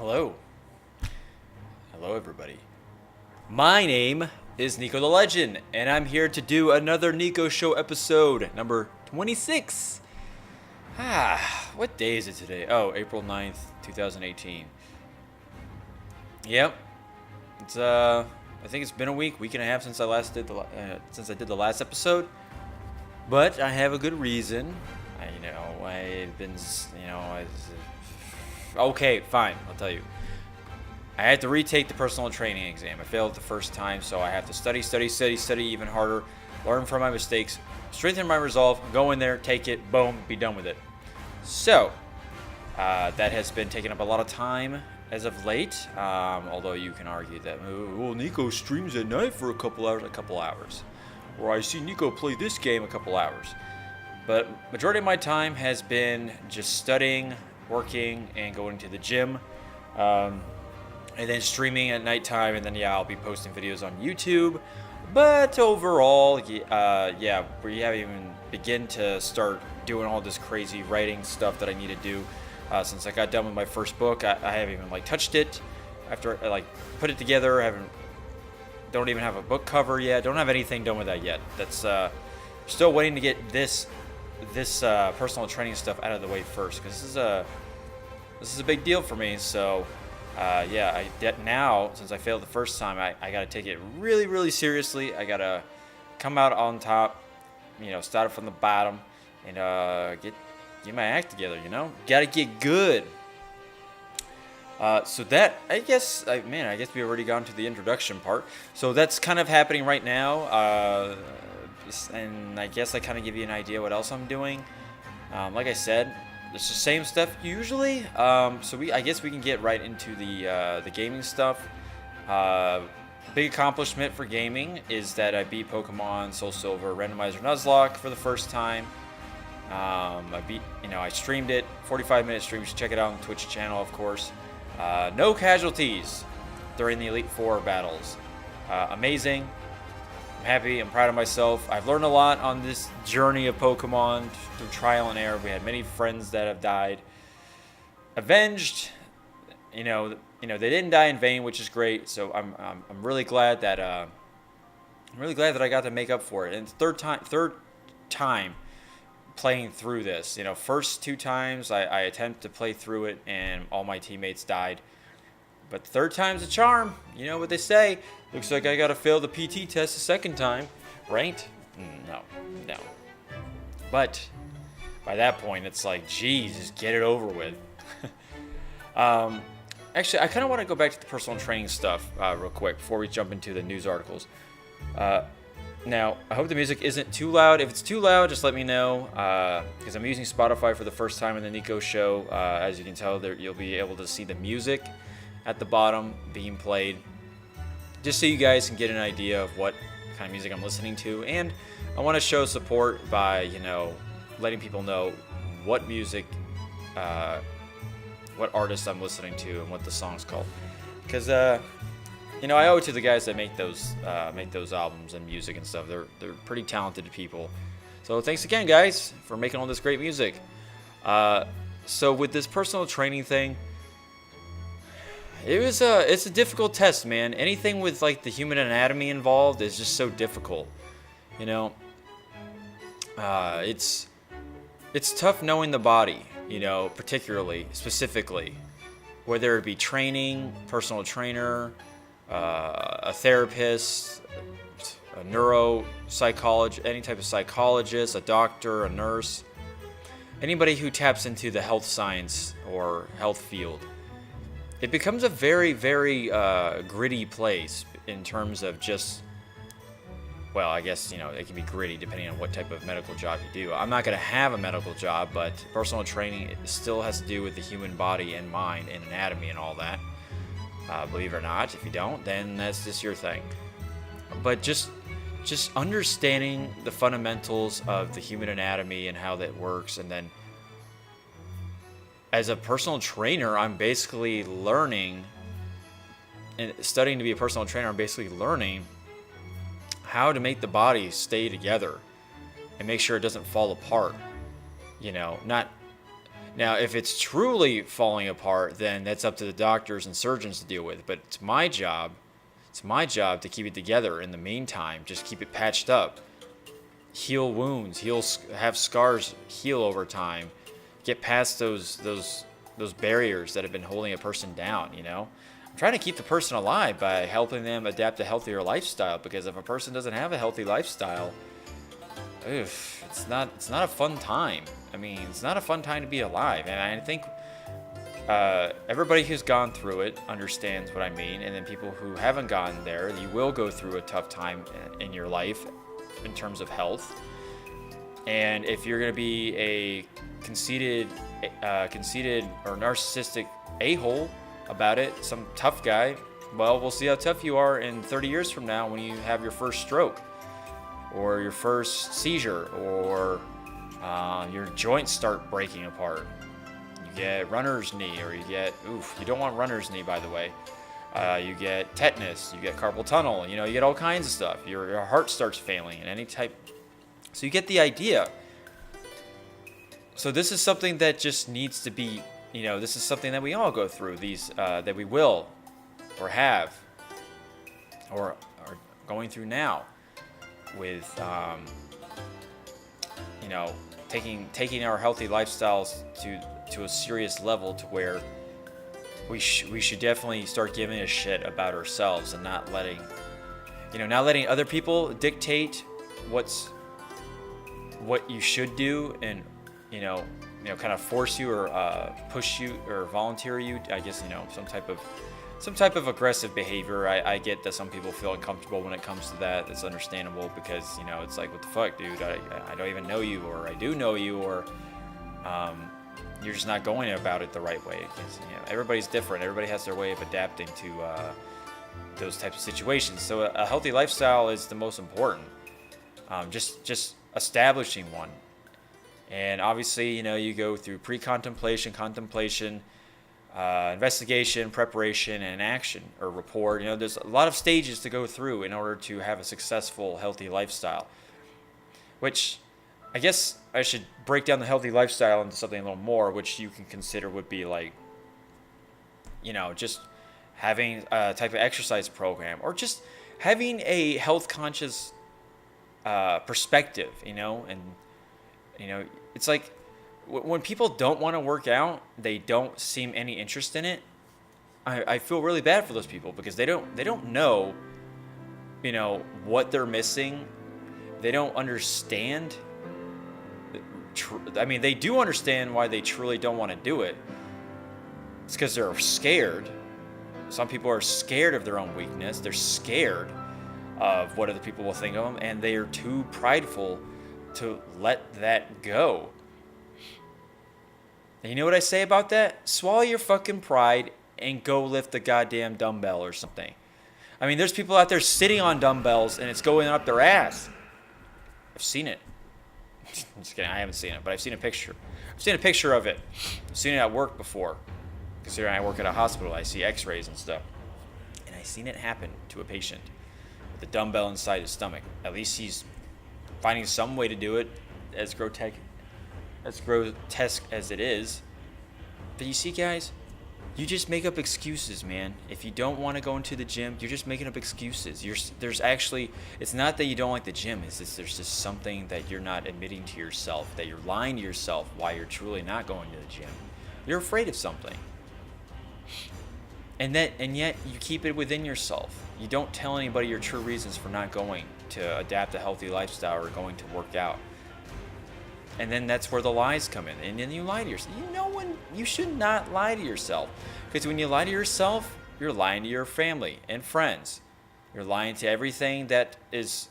Hello. Hello, everybody. My name is NikoTheLegend, and I'm here to do another Niko Show episode, number 26. What day is it today? Oh, April 9th, 2018. Yep. It's, I think it's been a week and a half since I did the last episode. But I have a good reason. Okay, fine, I'll tell you. I had to retake the personal training exam. I failed the first time, so I have to study even harder, learn from my mistakes, strengthen my resolve, go in there, take it, boom, be done with it. So, that has been taking up a lot of time as of late, although you can argue that, well, Niko streams at night for a couple hours. Or I see Niko play this game a couple hours. But majority of my time has been just studying, working, and going to the gym. And then streaming at nighttime, and then I'll be posting videos on YouTube. But overall, we haven't even begun to start doing all this crazy writing stuff that I need to do. Since I got done with my first book, I haven't even touched it. After I put it together, don't even have a book cover yet. Don't have anything done with that yet. That's still waiting to get this personal training stuff out of the way first, because this is a big deal for me. So. Now, since I failed the first time, I got to take it really, really seriously. I got to come out on top, start from the bottom, and get my act together, Got to get good. So that, I guess we've already gone to the introduction part. So that's kind of happening right now, and I guess I kind of give you an idea what else I'm doing. Like I said, it's the same stuff usually, so I guess we can get right into the gaming stuff. Big accomplishment for gaming is that I beat Pokemon Soul Silver Randomizer Nuzlocke for the first time. I streamed it, 45-minute stream. You should check it out on the Twitch channel, of course. No casualties during the Elite Four battles. Amazing. I'm happy, I'm proud of myself. I've learned a lot on this journey of Pokemon through trial and error. We had many friends that have died. Avenged, they didn't die in vain, which is great. So I'm really glad that I got to make up for it. And third time playing through this. First two times I attempted to play through it and all my teammates died. But third time's a charm. You know what they say. Looks like I gotta fail the PT test a second time. Right? No. But by that point, it's like, geez, just get it over with. Actually, I kind of want to go back to the personal training stuff real quick before we jump into the news articles. Now, I hope the music isn't too loud. If it's too loud, just let me know, because I'm using Spotify for the first time in the Niko Show. As you can tell, you'll be able to see the music at the bottom being played, just so you guys can get an idea of what kind of music I'm listening to. And I want to show support by letting people know what music, what artist I'm listening to and what the song's called, because I owe it to the guys that make those albums and music and stuff. They're pretty talented people. So thanks again, guys, for making all this great music. So with this personal training thing, it's a difficult test, man. Anything with the human anatomy involved is just so difficult. It's tough knowing the body, particularly, specifically, whether it be training, personal trainer, a therapist, a neuropsychologist, any type of psychologist, a doctor, a nurse, anybody who taps into the health science or health field. It becomes a very, very gritty place in terms of just, well, I guess, it can be gritty depending on what type of medical job you do. I'm not going to have a medical job, but personal training still has to do with the human body and mind and anatomy and all that. Believe it or not, if you don't, then that's just your thing. But just understanding the fundamentals of the human anatomy and how that works, and then as a personal trainer, I'm basically learning, and studying to be a personal trainer, I'm basically learning how to make the body stay together and make sure it doesn't fall apart. Now, if it's truly falling apart, then that's up to the doctors and surgeons to deal with. But it's my job. It's my job to keep it together in the meantime. Just keep it patched up. Heal wounds. Have scars heal over time. Get past those barriers that have been holding a person down, you know? I'm trying to keep the person alive by helping them adapt a healthier lifestyle, because if a person doesn't have a healthy lifestyle, it's not a fun time. I mean, it's not a fun time to be alive. And I think everybody who's gone through it understands what I mean. And then people who haven't gone there, you will go through a tough time in your life in terms of health. And if you're going to be a conceited or narcissistic a-hole about it, some tough guy, well, we'll see how tough you are in 30 years from now when you have your first stroke or your first seizure, or your joints start breaking apart. You get runner's knee, or you get, you don't want runner's knee, by the way. You get tetanus, you get carpal tunnel, you know, you get all kinds of stuff. Your heart starts failing in any type. So you get the idea. So this is something that just needs to be, you know, this is something that we all go through, that we will, or have, or are going through now with, you know, taking our healthy lifestyles to a serious level, to where we should definitely start giving a shit about ourselves and not letting other people dictate what you should do, and you know, kind of force you or push you or volunteer you. I guess, you know, some type of aggressive behavior. I get that some people feel uncomfortable when it comes to that. That's understandable, because, you know, it's like, what the fuck, dude? I don't even know you, or I do know you, or you're just not going about it the right way. Because, you know, everybody's different. Everybody has their way of adapting to those types of situations. So a healthy lifestyle is the most important. Just establishing one. And obviously, you know, you go through pre-contemplation, contemplation, investigation, preparation, and action or report. You know, there's a lot of stages to go through in order to have a successful, healthy lifestyle. Which I guess I should break down the healthy lifestyle into something a little more, which you can consider would be like, you know, just having a type of exercise program, or just having a health conscious perspective, you know. And, you know, it's like when people don't want to work out, they don't seem any interest in it. I feel really bad for those people, because they don't know, you know, what they're missing. They don't understand. I mean, they do understand why they truly don't want to do it. It's because they're scared. Some people are scared of their own weakness. They're scared of what other people will think of them, and they are too prideful to let that go. And you know what I say about that? Swallow your fucking pride and go lift a goddamn dumbbell or something. I mean, there's people out there sitting on dumbbells and it's going up their ass. I've seen it. I'm just kidding. I haven't seen it, but I've seen a picture. I've seen a picture of it. I've seen it at work before. Considering I work at a hospital, I see x-rays and stuff. And I've seen it happen to a patient with a dumbbell inside his stomach. At least he's finding some way to do it, as grotesque as it is. But you see, guys, you just make up excuses, man. If you don't want to go into the gym, you're just making up excuses. There's actually, it's not that you don't like the gym. It's just, there's just something that you're not admitting to yourself, that you're lying to yourself why you're truly not going to the gym. You're afraid of something. And yet you keep it within yourself. You don't tell anybody your true reasons for not going to adapt a healthy lifestyle or going to work out. And then that's where the lies come in. And then you lie to yourself. You should not lie to yourself. Because when you lie to yourself, you're lying to your family and friends. You're lying to everything that is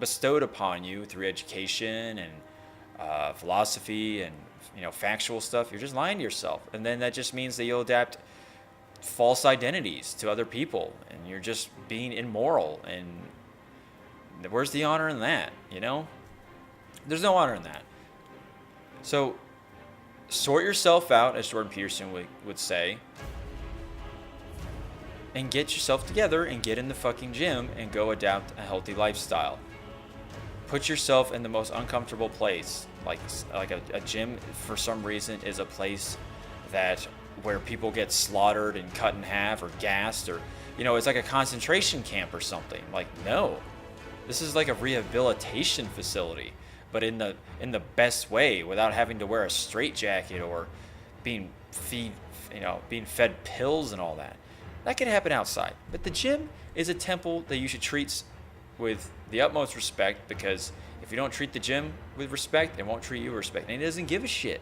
bestowed upon you through education and philosophy and, you know, factual stuff. You're just lying to yourself. And then that just means that you'll adapt false identities to other people. And you're just being immoral. And where's the honor in that, you know? There's no honor in that. So, sort yourself out, as Jordan Peterson would say, and get yourself together and get in the fucking gym and go adapt a healthy lifestyle. put yourself in the most uncomfortable place. Like a gym, for some reason, is a place that where people get slaughtered and cut in half or gassed, or it's like a concentration camp or something. Like, no, this is like a rehabilitation facility, but in the best way, without having to wear a straitjacket or being fed pills and all that. That can happen outside, but the gym is a temple that you should treat with the utmost respect, because if you don't treat the gym with respect, it won't treat you with respect, and it doesn't give a shit.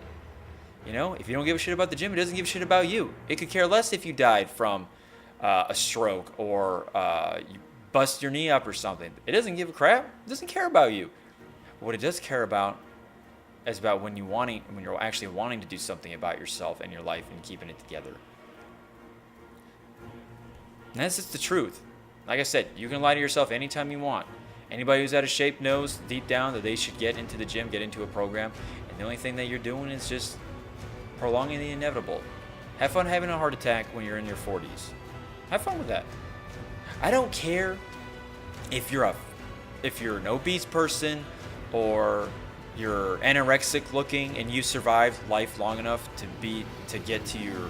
If you don't give a shit about the gym, it doesn't give a shit about you. It could care less if you died from a stroke or you bust your knee up or something. It doesn't give a crap. It doesn't care about you. What it does care about is about when you're actually wanting to do something about yourself and your life and keeping it together. And that's just the truth. Like I said, you can lie to yourself anytime you want. Anybody who's out of shape knows deep down that they should get into the gym, get into a program, and the only thing that you're doing is just prolonging the inevitable. Have fun having a heart attack when you're in your 40s. Have fun with that. I don't care if you're an obese person or you're anorexic looking and you survived life long enough to get to your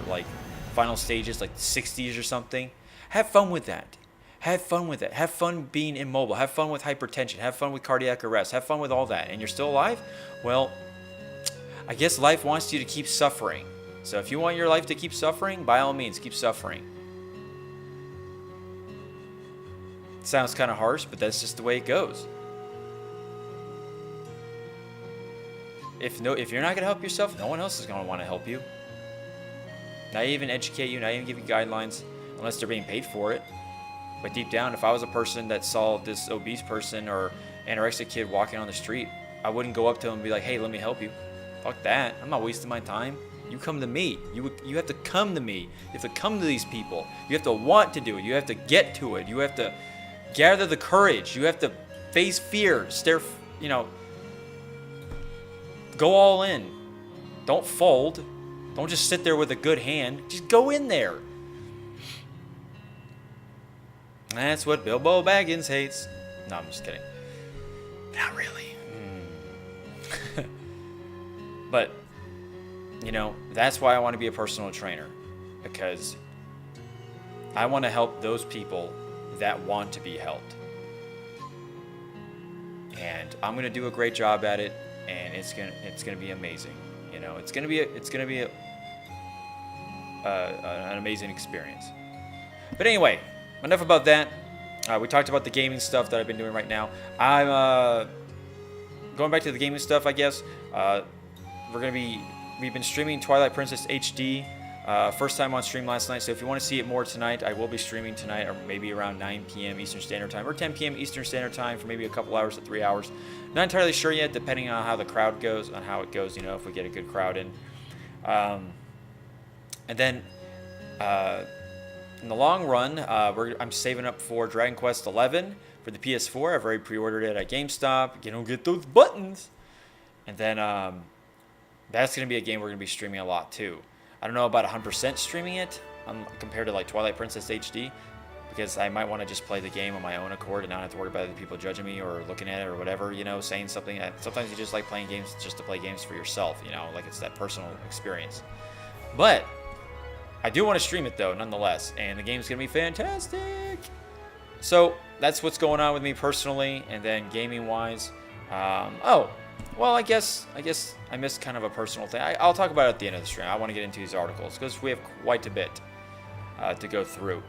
final stages, like the 60s or something. Have fun with that. Have fun with it. Have fun being immobile. Have fun with hypertension. Have fun with cardiac arrest. Have fun with all that. And you're still alive? Well, I guess life wants you to keep suffering. So if you want your life to keep suffering, by all means, keep suffering. It sounds kind of harsh, but that's just the way it goes. If you're not going to help yourself, no one else is going to want to help you. Not even educate you, not even give you guidelines, unless they're being paid for it. But deep down, if I was a person that saw this obese person or anorexic kid walking on the street, I wouldn't go up to him and be like, hey, let me help you. Fuck that. I'm not wasting my time. You come to me. You have to come to me. You have to come to these people. You have to want to do it. You have to get to it. You have to gather the courage. You have to face fear. Go all in. Don't fold. Don't just sit there with a good hand. Just go in there. That's what Bilbo Baggins hates. No, I'm just kidding. Not really. But, that's why I want to be a personal trainer. Because I want to help those people that want to be helped. And I'm going to do a great job at it. And it's gonna be amazing. It's gonna be an amazing experience. But anyway, enough about that. We talked about the gaming stuff that I've been doing right now. I'm going back to the gaming stuff, I guess. We've been streaming Twilight Princess HD. First time on stream last night, so if you want to see it more tonight, I will be streaming tonight, or maybe around 9 p.m. Eastern Standard Time, or 10 p.m. Eastern Standard Time for maybe a couple hours to 3 hours. Not entirely sure yet, depending on how the crowd goes, if we get a good crowd in. And then, in the long run, I'm saving up for Dragon Quest XI for the PS4. I've already pre-ordered it at GameStop. Get those buttons. And then, that's going to be a game we're going to be streaming a lot, too. I don't know about 100% streaming it compared to Twilight Princess HD, because I might want to just play the game on my own accord and not have to worry about other people judging me or looking at it or whatever, saying something. Sometimes you just like playing games just to play games for yourself, like it's that personal experience. But I do want to stream it though, nonetheless, and the game's going to be fantastic. So that's what's going on with me personally, and then gaming-wise. Well, I guess I missed kind of a personal thing. I'll talk about it at the end of the stream. I want to get into these articles because we have quite a bit to go through.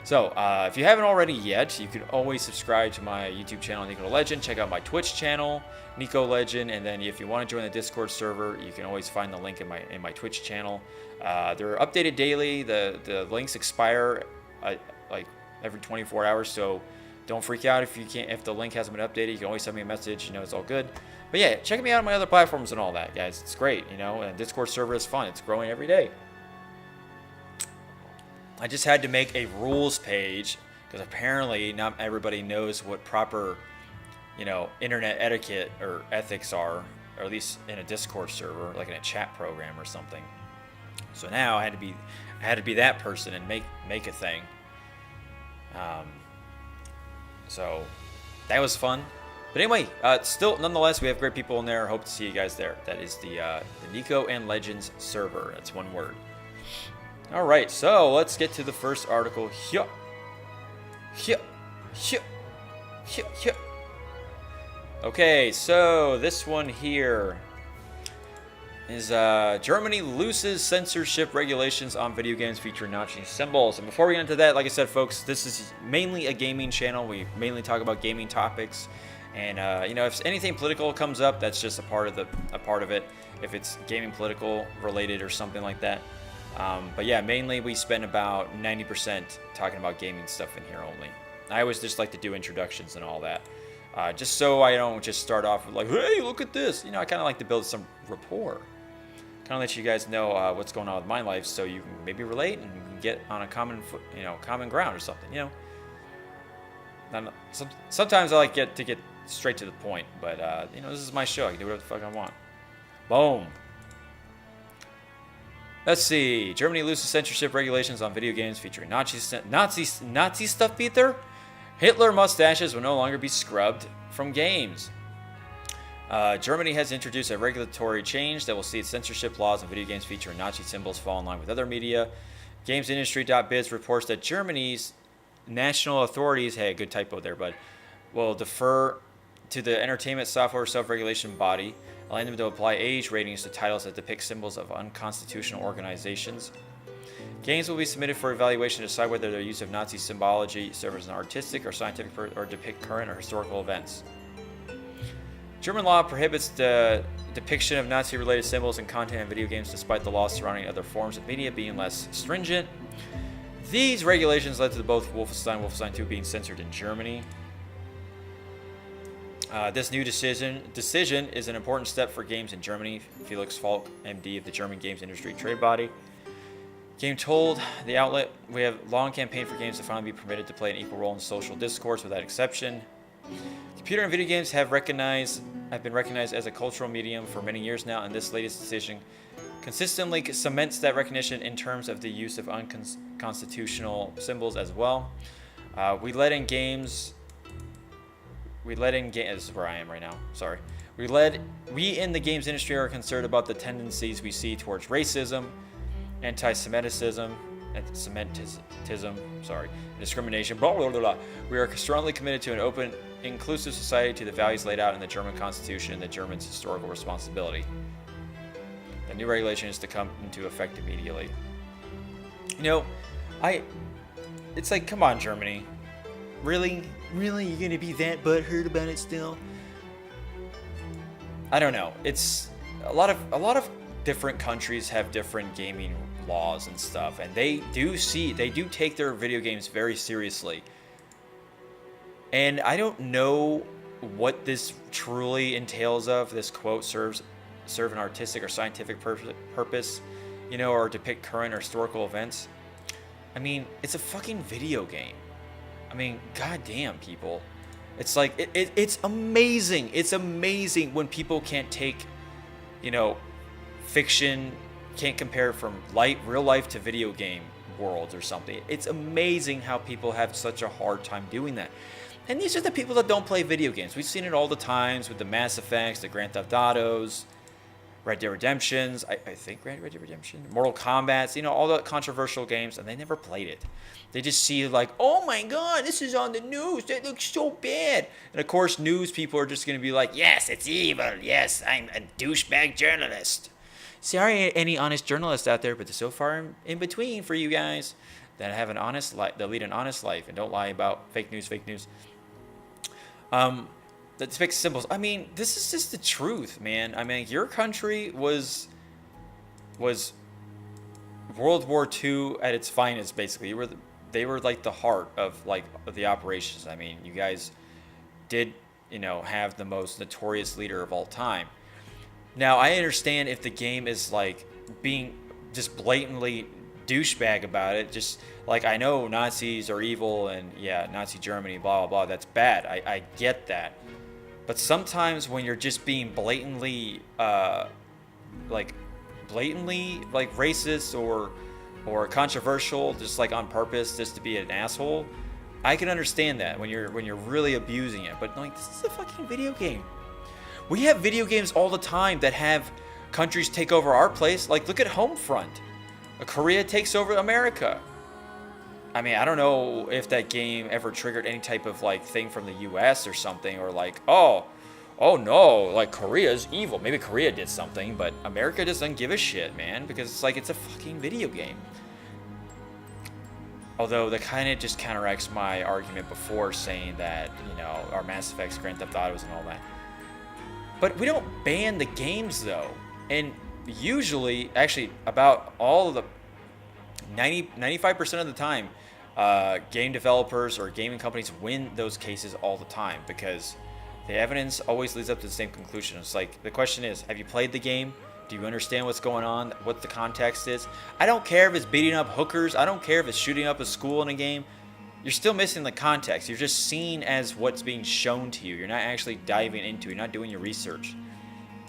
So, if you haven't already yet, you can always subscribe to my YouTube channel, NikoTheLegend. Check out my Twitch channel, NikoTheLegend. And then if you want to join the Discord server, you can always find the link in my Twitch channel. They're updated daily. The links expire every 24 hours, so don't freak out if the link hasn't been updated. You can always send me a message. It's all good. But yeah, check me out on my other platforms and all that, guys. It's great, and Discord server is fun. It's growing every day. I just had to make a rules page because apparently not everybody knows what proper, internet etiquette or ethics are, or at least in a Discord server, like in a chat program or something. So now I had to be that person and make a thing. So that was fun. But anyway, still, nonetheless, we have great people in there. Hope to see you guys there. That is the Niko and Legends server. That's one word. All right, so let's get to the first article. Here. Okay, so this one here is Germany looses censorship regulations on video games featuring Nazi symbols. And before we get into that, like I said, folks, this is mainly a gaming channel. We mainly talk about gaming topics. And you know, if anything political comes up, that's just a part of it. If it's gaming political related or something like that. But yeah, mainly we spend about 90% talking about gaming stuff in here only. I always just like to do introductions and all that, just so I don't just start off with like, hey, look at this. You know, I kind of like to build some rapport, kind of let you guys know what's going on with my life, so you can maybe relate and get on a common ground or something. You know, sometimes I like to get straight to the point, but you know, this is my show. I can do whatever the fuck I want. Boom. Let's see. Germany loses censorship regulations on video games featuring Nazi stuff, Peter. Hitler mustaches will no longer be scrubbed from games. Germany has introduced a regulatory change that will see its censorship laws on video games featuring Nazi symbols fall in line with other media. GamesIndustry.biz reports that Germany's national authorities, hey, good typo there, bud, will defer to the Entertainment Software Self-Regulation Body, allowing them to apply age ratings to titles that depict symbols of unconstitutional organizations. Games will be submitted for evaluation to decide whether their use of Nazi symbology serves as an artistic or scientific or depict current or historical events. German law prohibits the depiction of Nazi-related symbols and content in video games, despite the laws surrounding other forms of media being less stringent. These regulations led to both Wolfenstein and Wolfenstein 2 being censored in Germany. This new decision is an important step for games in Germany. Felix Falk, MD of the German Games Industry Trade Body. Game told the outlet, we have long campaigned for games to finally be permitted to play an equal role in social discourse without exception. Computer and video games have been recognized as a cultural medium for many years now, and this latest decision consistently cements that recognition in terms of the use of unconstitutional symbols as well. We let in games. This is where I am right now. Sorry. We in the games industry are concerned about the tendencies we see towards racism, anti-Semitism, discrimination, blah, blah, blah, blah. We are strongly committed to an open, inclusive society, to the values laid out in the German Constitution and the Germans' historical responsibility. The new regulation is to come into effect immediately. You know, it's like, come on, Germany. Really? Really? You're gonna be that butthurt about it still? I don't know. It's a lot of different countries have different gaming laws and stuff, and they do take their video games very seriously. And I don't know what this truly entails of. This quote serve an artistic or scientific purpose, you know, or depict current or historical events. I mean, it's a fucking video game. I mean, goddamn, people. It's like, it's amazing. It's amazing when people can't take, you know, fiction, can't compare from real life to video game worlds or something. It's amazing how people have such a hard time doing that. And these are the people that don't play video games. We've seen it all the times with the Mass Effects, the Grand Theft Autos, Red Dead Redemptions, I think Red Dead Redemption, Mortal Kombat, you know, all the controversial games, and they never played it. They just see like, oh my god, this is on the news, that looks so bad. And of course, news people are just going to be like, yes, it's evil, yes, I'm a douchebag journalist. Sorry, any honest journalists out there, but so far in between for you guys that have an honest life, that lead an honest life and don't lie about fake news. That depicts symbols. I mean, this is just the truth, man. I mean, your country was World War II at its finest, basically. They were like the heart of the operations. I mean, you guys did, you know, have the most notorious leader of all time. Now, I understand if the game is like being just blatantly douchebag about it, just like, I know Nazis are evil and yeah, Nazi Germany, blah blah blah, that's bad. I get that. But sometimes when you're just being blatantly racist or controversial, just like on purpose, just to be an asshole, I can understand that when you're really abusing it, but like, this is a fucking video game. We have video games all the time that have countries take over our place. Like, look at Homefront. Korea takes over America. I mean, I don't know if that game ever triggered any type of like thing from the US or something, or like, oh no, like Korea's evil. Maybe Korea did something, but America just doesn't give a shit, man, because it's like, it's a fucking video game. Although that kind of just counteracts my argument before, saying that, you know, our Mass Effects, Grand Theft Autos and all that. But we don't ban the games though. And usually, actually, about all of the 95% of the time, game developers or gaming companies win those cases all the time, because the evidence always leads up to the same conclusion. It's like, the question is, have you played the game? Do you understand what's going on? What the context is? I don't care if it's beating up hookers. I don't care if it's shooting up a school in a game. You're still missing the context. You're just seeing as what's being shown to you. You're not actually diving into it. You're not doing your research.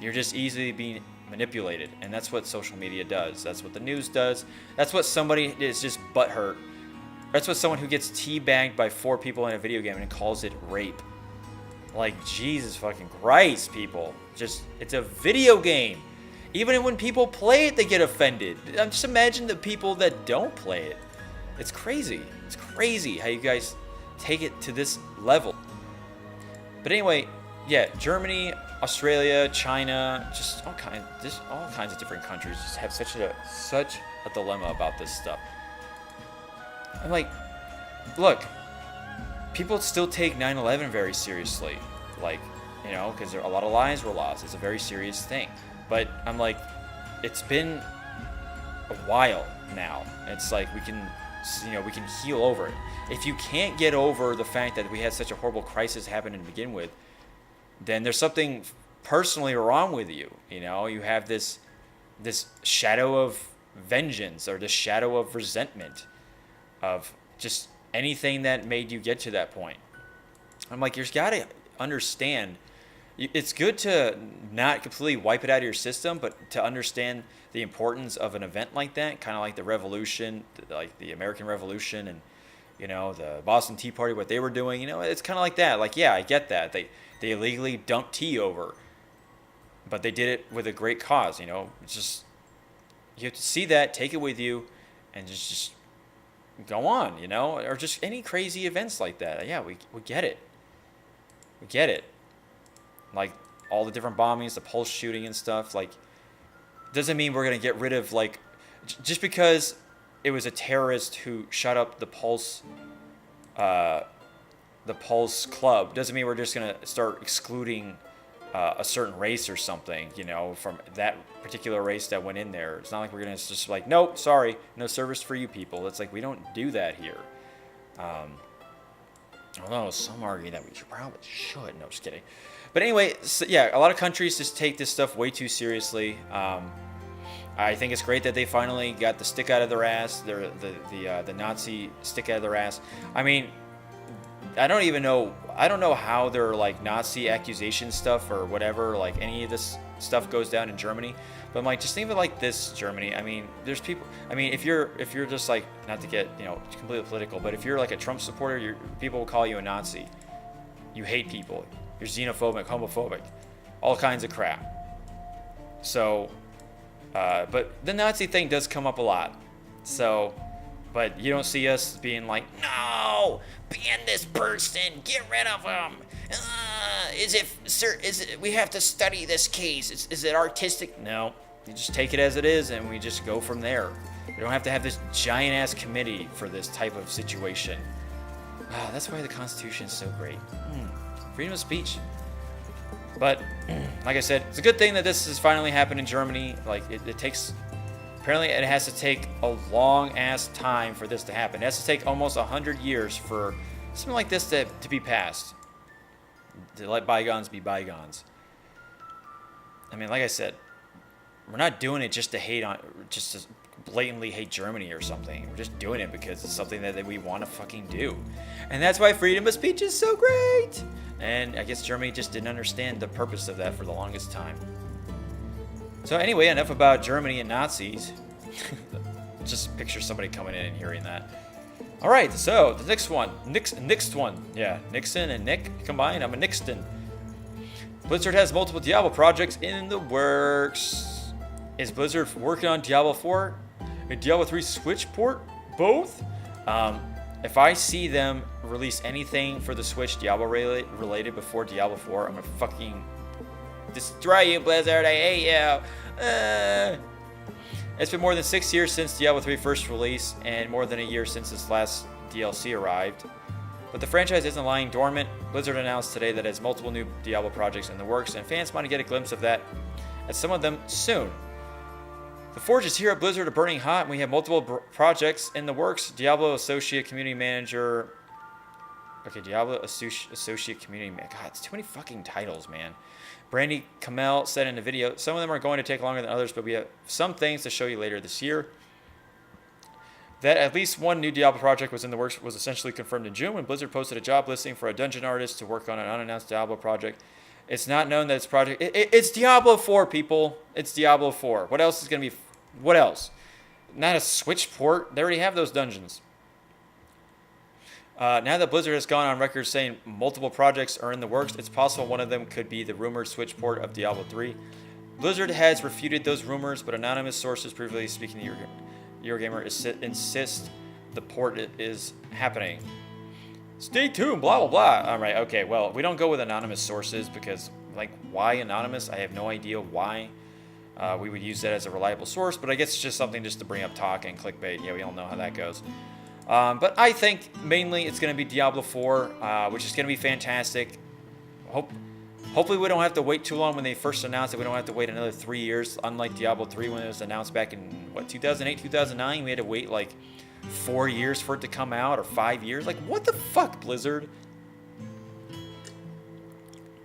You're just easily being manipulated. And that's what social media does. That's what the news does. That's what somebody is just butthurt. That's what someone who gets teabagged by 4 people in a video game and calls it rape. Like, Jesus fucking Christ, people. Just, it's a video game. Even when people play it, they get offended. Just imagine the people that don't play it. It's crazy. It's crazy how you guys take it to this level. But anyway, yeah, Germany, Australia, China, just all kinds of different countries just have such a dilemma about this stuff. I'm like, look, people still take 9/11 very seriously, like, you know, because a lot of lives were lost. It's a very serious thing. But I'm like, it's been a while now. It's like we can heal over it. If you can't get over the fact that we had such a horrible crisis happen to begin with, then there's something personally wrong with you. You know, you have this shadow of vengeance, or this shadow of resentment, of just anything that made you get to that point. I'm like, you've got to understand. It's good to not completely wipe it out of your system, but to understand the importance of an event like that, kind of like the Revolution, like the American Revolution, and, you know, the Boston Tea Party, what they were doing. You know, it's kind of like that. Like, yeah, I get that. They illegally dumped tea over, but they did it with a great cause. You know, it's just, you have to see that, take it with you, and just go on. You know, or just any crazy events like that. Yeah, we get it. We get it. Like, all the different bombings, the Pulse shooting and stuff, like, doesn't mean we're going to get rid of, like, just because it was a terrorist who shot up the Pulse club, doesn't mean we're just going to start excluding a certain race or something, you know, from that particular race that went in there. It's not like we're going to just like, nope, sorry, no service for you people. It's like, we don't do that here. Although some argue that we probably should. No, just kidding. But anyway, so yeah, a lot of countries just take this stuff way too seriously. I think it's great that they finally got the stick out of their ass, the Nazi stick out of their ass. I mean, I don't know how their like Nazi accusation stuff or whatever, like any of this stuff goes down in Germany. But I'm like, just think of it like this, Germany. I mean, there's people. I mean, if you're just like, not to get, you know, completely political, but if you're like a Trump supporter, people will call you a Nazi. You hate people. You're xenophobic, homophobic, all kinds of crap. So, but the Nazi thing does come up a lot. So, but you don't see us being like, no, ban this person, get rid of him. We have to study this case. Is it artistic? No, you just take it as it is, and we just go from there. We don't have to have this giant ass committee for this type of situation. That's why the Constitution is so great. Freedom of speech. But like I said, it's a good thing that this has finally happened in Germany. Like, it takes, apparently it has to take a long ass time for this to happen. It has to take almost 100 years for something like this to be passed. To let bygones be bygones. I mean, like I said, we're not doing it just to blatantly hate Germany or something. We're just doing it because it's something that we want to fucking do. And that's why freedom of speech is so great. And I guess Germany just didn't understand the purpose of that for the longest time. So anyway, enough about Germany and Nazis. Just picture somebody coming in and hearing that. All right, so the next one, next one, yeah, Nixon and Nick combined. I'm a Nixton. Blizzard has multiple Diablo projects in the works. Is Blizzard working on Diablo 4, a Diablo 3 Switch port, both? If I see them release anything for the Switch Diablo related before Diablo 4, I'm gonna fucking destroy you, Blizzard. I hate you. It's been more than 6 years since Diablo 3 first release, and more than a year since its last DLC arrived. But the franchise isn't lying dormant. Blizzard announced today that it has multiple new Diablo projects in the works, and fans want to get a glimpse of that at some of them soon. The Forge is here at Blizzard are burning hot, and we have multiple projects in the works. Diablo Associate Community Manager. Okay, Diablo Associate Community Manager. God, it's too many fucking titles, man. Brandy Kamel said in the video, some of them are going to take longer than others, but we have some things to show you later this year. That at least one new Diablo project was in the works was essentially confirmed in June when Blizzard posted a job listing for a dungeon artist to work on an unannounced Diablo project. It's not known that it's project. It's Diablo 4, people. It's Diablo 4. What else is going to be? What else? Not a Switch port. They already have those dungeons. Now that Blizzard has gone on record saying multiple projects are in the works, it's possible one of them could be the rumored Switch port of Diablo 3. Blizzard has refuted those rumors, but anonymous sources previously speaking to Eurogamer insist the port is happening. Stay tuned, blah, blah, blah. All right, okay, well, we don't go with anonymous sources because, like, why anonymous? I have no idea why we would use that as a reliable source, but I guess it's just something just to bring up talk and clickbait. Yeah, we all know how that goes. But I think mainly it's going to be Diablo 4, which is going to be fantastic. Hopefully we don't have to wait too long when they first announced it. We don't have to wait another 3 years, unlike Diablo 3 when it was announced back in, 2008, 2009? We had to wait, 4 years for it to come out, or 5 years. Like, what the fuck, Blizzard?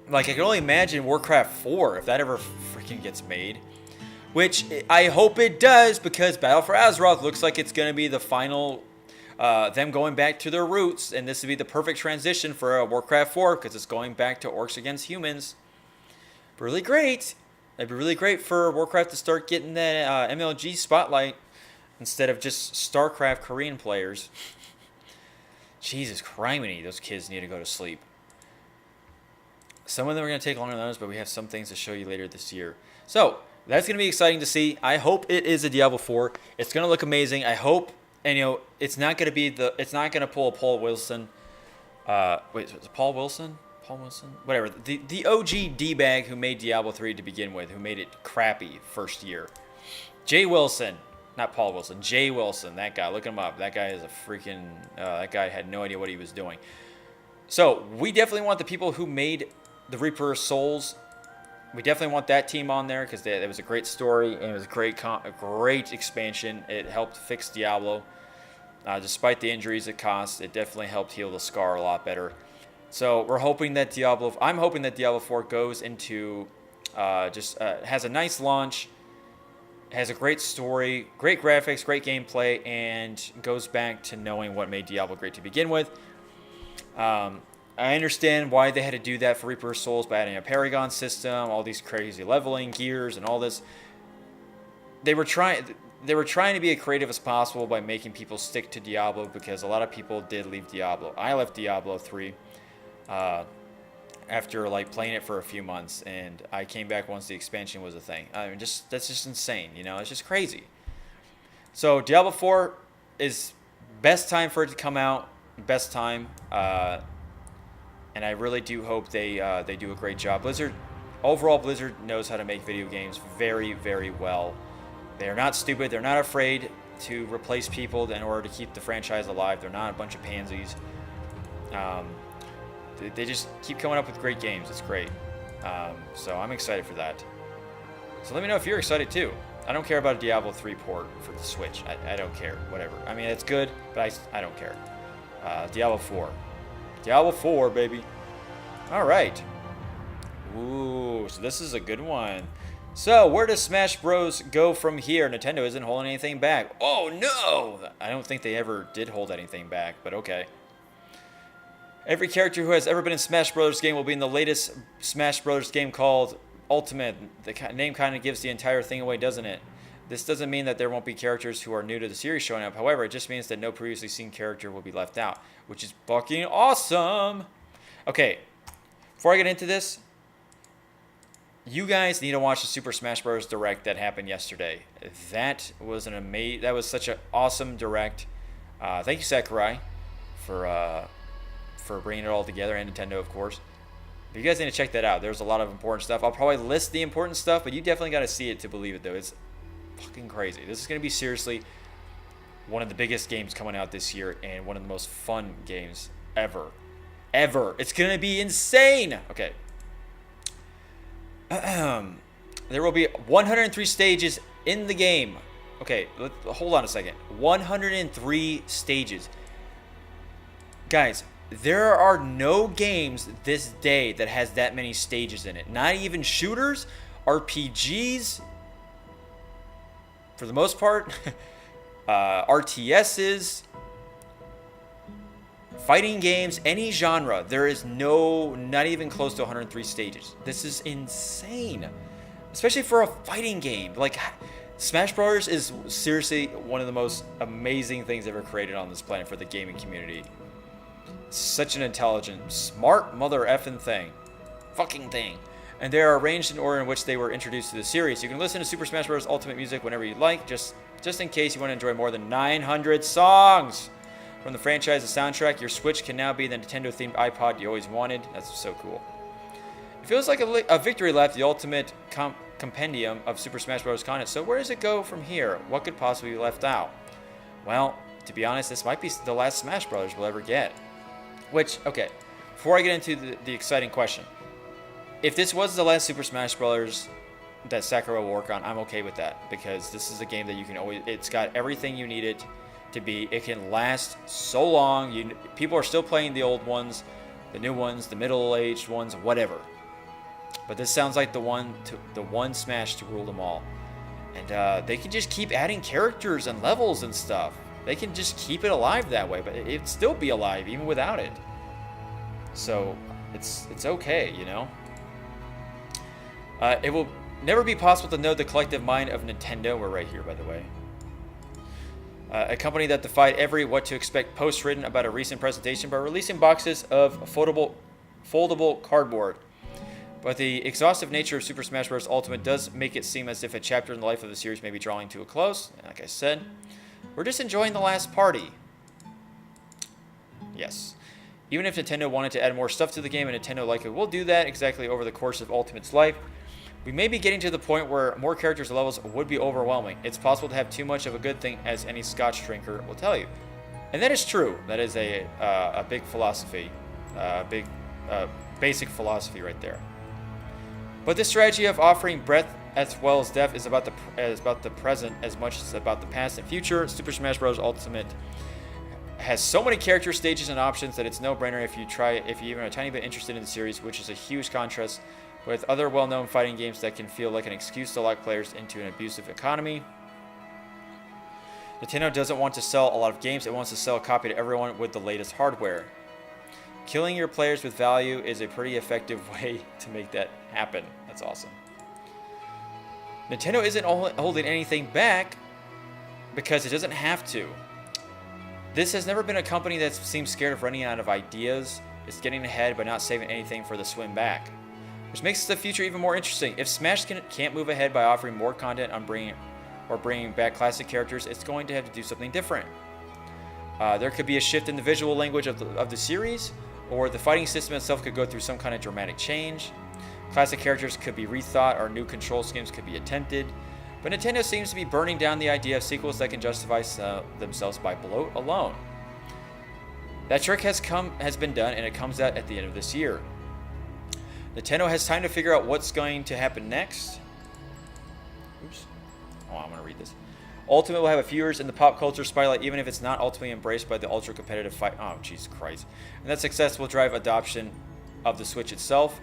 Like, I can only imagine Warcraft 4, if that ever freaking gets made. Which, I hope it does, because Battle for Azeroth looks like it's going to be the final... them going back to their roots, and this would be the perfect transition for Warcraft 4, because it's going back to orcs against humans. Really great. It'd be really great for Warcraft to start getting that MLG spotlight instead of just StarCraft Korean players. Jesus criminy, those kids need to go to sleep. Some of them are going to take longer than others, but we have some things to show you later this year. So, that's going to be exciting to see. I hope it is a Diablo 4. It's going to look amazing. I hope, and it's not going to be it's not going to pull a Paul Wilson. Wait, is it Paul Wilson? Paul Wilson? Whatever. The OG D-bag who made Diablo 3 to begin with, who made it crappy first year. Jay Wilson. Not Paul Wilson. Jay Wilson. That guy. Look him up. That guy is a freaking... that guy had no idea what he was doing. So, we definitely want the people who made the Reaper of Souls. We definitely want that team on there because it was a great story and it was a great expansion. It helped fix Diablo. Despite the injuries it caused, it definitely helped heal the scar a lot better. So we're hoping that I'm hoping that Diablo 4 goes into has a nice launch, has a great story, great graphics, great gameplay, and goes back to knowing what made Diablo great to begin with. I understand why they had to do that for Reaper of Souls by adding a Paragon system, all these crazy leveling gears, and all this. They were trying to be as creative as possible by making people stick to Diablo because a lot of people did leave Diablo. I left Diablo 3 after playing it for a few months, and I came back once the expansion was a thing. I mean, that's just insane, It's just crazy. So Diablo 4 is best time for it to come out, best time. And I really do hope they do a great job. Blizzard knows how to make video games very, very well. They're not stupid. They're not afraid to replace people in order to keep the franchise alive. They're not a bunch of pansies. They just keep coming up with great games. It's great. So I'm excited for that. So let me know if you're excited too. I don't care about a Diablo 3 port for the Switch. I don't care. Whatever. I mean, it's good, but I don't care. Diablo 4. Diablo 4, baby. All right. Ooh, so this is a good one. So, where does Smash Bros. Go from here? Nintendo isn't holding anything back. Oh, no! I don't think they ever did hold anything back, but okay. Every character who has ever been in Smash Bros. Game will be in the latest Smash Bros. Game called Ultimate. The name kind of gives the entire thing away, doesn't it? This doesn't mean that there won't be characters who are new to the series showing up. However, it just means that no previously seen character will be left out, which is fucking awesome. Okay, before I get into this, you guys need to watch the Super Smash Bros. Direct that happened yesterday. That was that was such an awesome direct. Thank you, Sakurai, for bringing it all together, and Nintendo, of course. But you guys need to check that out. There's a lot of important stuff. I'll probably list the important stuff, but you definitely got to see it to believe it, though. It's fucking crazy. This is going to be seriously one of the biggest games coming out this year and one of the most fun games ever. It's going to be insane. Okay. There will be 103 stages in the game. Okay, hold on a second. 103 stages. Guys, there are no games this day that has that many stages in it. Not even shooters, RPGs, for the most part, RTSs, fighting games, any genre. There is not even close to 103 stages. This is insane, especially for a fighting game. Like, Smash Bros. Is seriously one of the most amazing things ever created on this planet for the gaming community. It's such an intelligent, smart mother effing fucking thing. And they are arranged in order in which they were introduced to the series. You can listen to Super Smash Bros. Ultimate music whenever you like, just in case you want to enjoy more than 900 songs from the franchise. The soundtrack, your Switch can now be the Nintendo-themed iPod you always wanted. That's so cool. It feels like a victory lap, the ultimate compendium of Super Smash Bros. Content. So where does it go from here? What could possibly be left out? Well, to be honest, this might be the last Smash Bros. We'll ever get. Which, okay, before I get into the exciting question, if this was the last Super Smash Bros. That Sakurai will work on, I'm okay with that, because this is a game that you can always, it's got everything you need it to be. It can last so long. People are still playing the old ones, the new ones, the middle-aged ones, whatever. But this sounds like the one Smash to rule them all. And they can just keep adding characters and levels and stuff. They can just keep it alive that way, but it'd still be alive even without it. So it's okay, you know. It will never be possible to know the collective mind of Nintendo. We're right here, by the way. A company that defied every what to expect post written about a recent presentation by releasing boxes of foldable cardboard. But the exhaustive nature of Super Smash Bros. Ultimate does make it seem as if a chapter in the life of the series may be drawing to a close. And like I said, we're just enjoying the last party. Yes. Even if Nintendo wanted to add more stuff to the game, and Nintendo likely will do that exactly over the course of Ultimate's life, we may be getting to the point where more characters and levels would be overwhelming. It's possible to have too much of a good thing, as any Scotch drinker will tell you. And that is true. That is a big philosophy, basic philosophy right there. But this strategy of offering breadth as well as depth is about the present as much as about the past and future. Super Smash Bros. Ultimate has so many character stages and options that it's no-brainer if you even are a tiny bit interested in the series, which is a huge contrast with other well-known fighting games that can feel like an excuse to lock players into an abusive economy. Nintendo doesn't want to sell a lot of games, it wants to sell a copy to everyone with the latest hardware. Killing your players with value is a pretty effective way to make that happen. That's awesome. Nintendo isn't holding anything back because it doesn't have to. This has never been a company that seems scared of running out of ideas. It's getting ahead but not saving anything for the swim back, which makes the future even more interesting. If Smash can't move ahead by offering more content on bringing back classic characters, it's going to have to do something different. There could be a shift in the visual language of the series, or the fighting system itself could go through some kind of dramatic change. Classic characters could be rethought, or new control schemes could be attempted. But Nintendo seems to be burning down the idea of sequels that can justify themselves by bloat alone. That trick has been done, and it comes out at the end of this year. Nintendo has time to figure out what's going to happen next. Oops. Oh, I'm going to read this. Ultimate will have a few years in the pop culture spotlight, even if it's not ultimately embraced by the ultra-competitive fight. Oh, Jesus Christ. And that success will drive adoption of the Switch itself.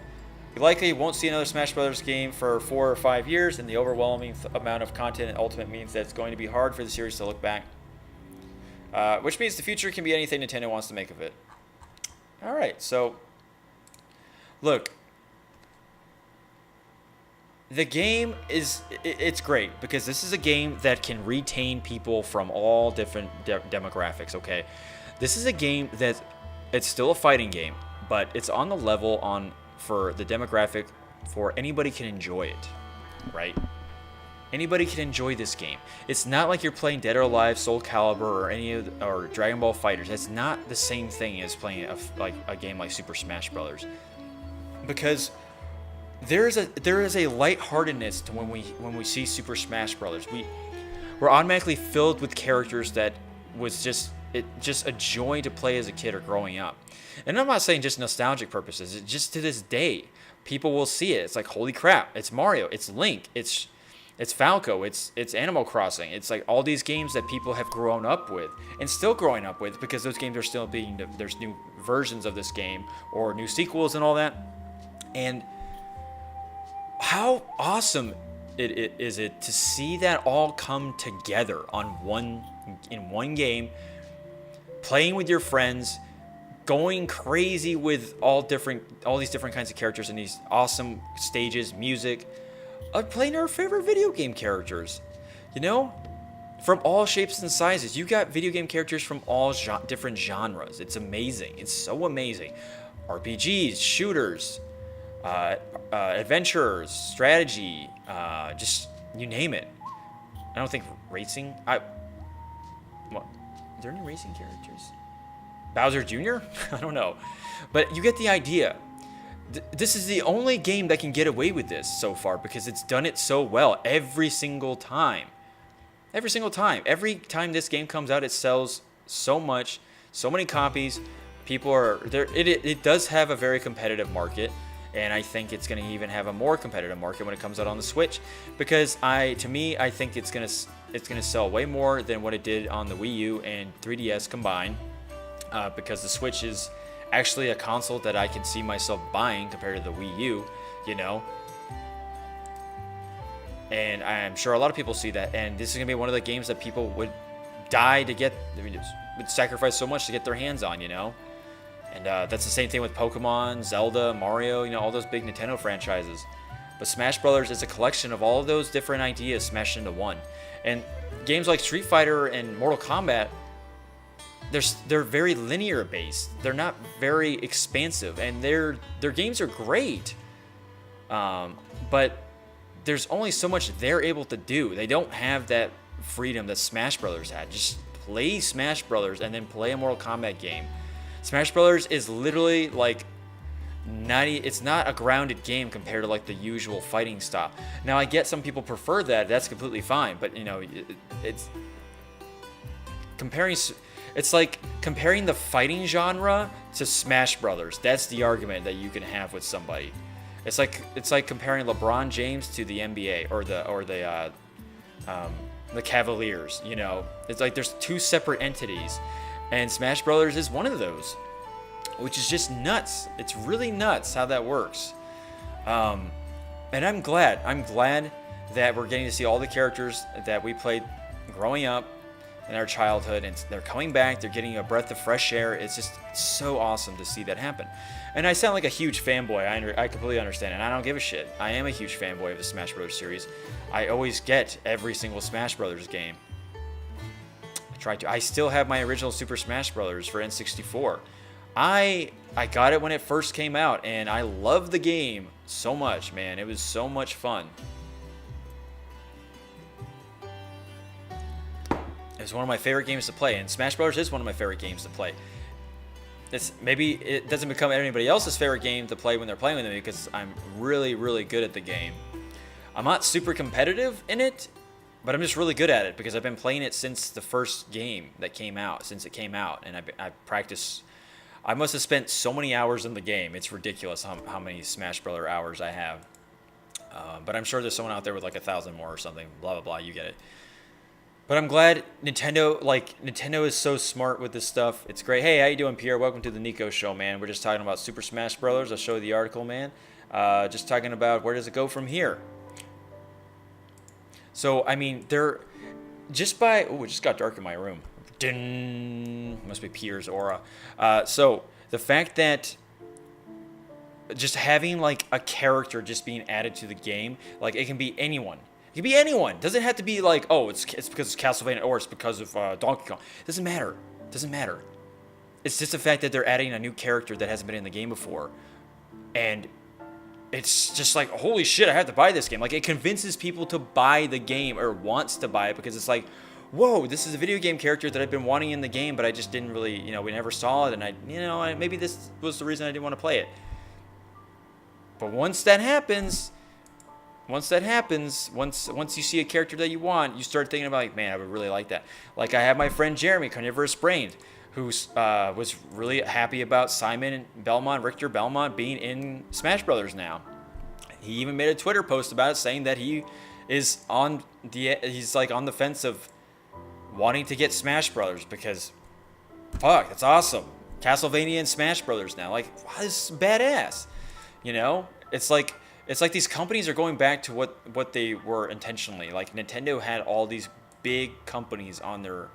You likely won't see another Smash Bros. Game for 4 or 5 years, and the overwhelming amount of content in Ultimate means that it's going to be hard for the series to look back. Which means the future can be anything Nintendo wants to make of it. Alright, so, look. the game is it's great because this is a game that can retain people from all different demographics. Okay, this is a game that it's still a fighting game, but it's on the level on for the demographic for anybody can enjoy it, right? Anybody can enjoy this game. It's not like you're playing Dead or Alive, Soul Calibur, or or Dragon Ball FighterZ. It's not the same thing as playing a game like Super Smash Brothers, because there is a lightheartedness to when we see Super Smash Brothers. We're automatically filled with characters that was just a joy to play as a kid or growing up. And I'm not saying just nostalgic purposes. It's just to this day, people will see it. It's like, holy crap! It's Mario. It's Link. It's Falco, it's Animal Crossing. It's like all these games that people have grown up with and still growing up with because those games are still there's new versions of this game or new sequels and all that. And how awesome is it to see that all come together in one game, playing with your friends, going crazy with all these different kinds of characters and these awesome stages, music. Playing our favorite video game characters, from all shapes and sizes. You got video game characters from all different genres. It's amazing. It's so amazing. RPGs, shooters, adventurers, strategy, just you name it. I don't think racing. Are there any racing characters? Bowser Jr.? I don't know, but you get the idea. This is the only game that can get away with this so far because it's done it so well every single time. Every single time. Every time this game comes out, it sells so much, so many copies. People are there. It does have a very competitive market, and I think it's going to even have a more competitive market when it comes out on the Switch because I think it's going to sell way more than what it did on the Wii U and 3DS combined because the Switch is actually a console that I can see myself buying compared to the Wii U, and I'm sure a lot of people see that, and this is going to be one of the games that people would die to get, would sacrifice so much to get their hands on, and that's the same thing with Pokemon, Zelda, Mario, all those big Nintendo franchises. But Smash Brothers is a collection of all of those different ideas smashed into one, and games like Street Fighter and Mortal Kombat, they're very linear based. They're not very expansive, and their games are great. But there's only so much they're able to do. They don't have that freedom that Smash Brothers had. Just play Smash Brothers and then play a Mortal Kombat game. Smash Brothers is literally like it's not a grounded game compared to like the usual fighting style. Now I get some people prefer that. That's completely fine. But it's comparing. It's like comparing the fighting genre to Smash Brothers. That's the argument that you can have with somebody. It's like comparing LeBron James to the NBA or the Cavaliers. It's like there's two separate entities, and Smash Brothers is one of those, which is just nuts. It's really nuts how that works. And I'm glad that we're getting to see all the characters that we played growing up in our childhood, and they're coming back. They're getting a breath of fresh air. It's just so awesome to see that happen. And I sound like a huge fanboy. I completely understand, and I don't give a shit. I am a huge fanboy of the Smash Bros. Series. I always get every single Smash Bros. Game. I still have my original Super Smash Bros. For N64. I got it when it first came out, and I love the game so much, man. It was so much fun. It's one of my favorite games to play, and Smash Bros. Is one of my favorite games to play. Maybe it doesn't become anybody else's favorite game to play when they're playing with me because I'm really, really good at the game. I'm not super competitive in it, but I'm just really good at it because I've been playing it since the first game that came out, and I practiced. I must have spent so many hours in the game. It's ridiculous how many Smash Brother hours I have. But I'm sure there's someone out there with like 1,000 more or something. Blah, blah, blah. You get it. But I'm glad Nintendo is so smart with this stuff. It's great. Hey, how you doing, Pierre? Welcome to the NIKO show, man. We're just talking about Super Smash Brothers. I'll show you the article, man. Just talking about where does it go from here. So, I mean, it just got dark in my room. Must be Pierre's aura. So, the fact that just having like a character just being added to the game. Like it can be anyone. It can be anyone. It doesn't have to be like, oh, it's because it's Castlevania or it's because of Donkey Kong. It doesn't matter. It doesn't matter. It's just the fact that they're adding a new character that hasn't been in the game before. And it's just like, holy shit, I have to buy this game. Like, it convinces people to buy the game or wants to buy it because it's like, whoa, this is a video game character that I've been wanting in the game, but I just didn't really, we never saw it. And maybe this was the reason I didn't want to play it. But once that happens, once you see a character that you want, you start thinking about, like, man, I would really like that. Like, I have my friend Jeremy, Carnivorous Brained, who was really happy about Simon Belmont, Richter Belmont, being in Smash Brothers now. He even made a Twitter post about it, saying that he's like on the fence of wanting to get Smash Brothers because, fuck, that's awesome. Castlevania and Smash Brothers now, like, wow, this is badass. It's like these companies are going back to what they were intentionally. Like, Nintendo had all these big companies on their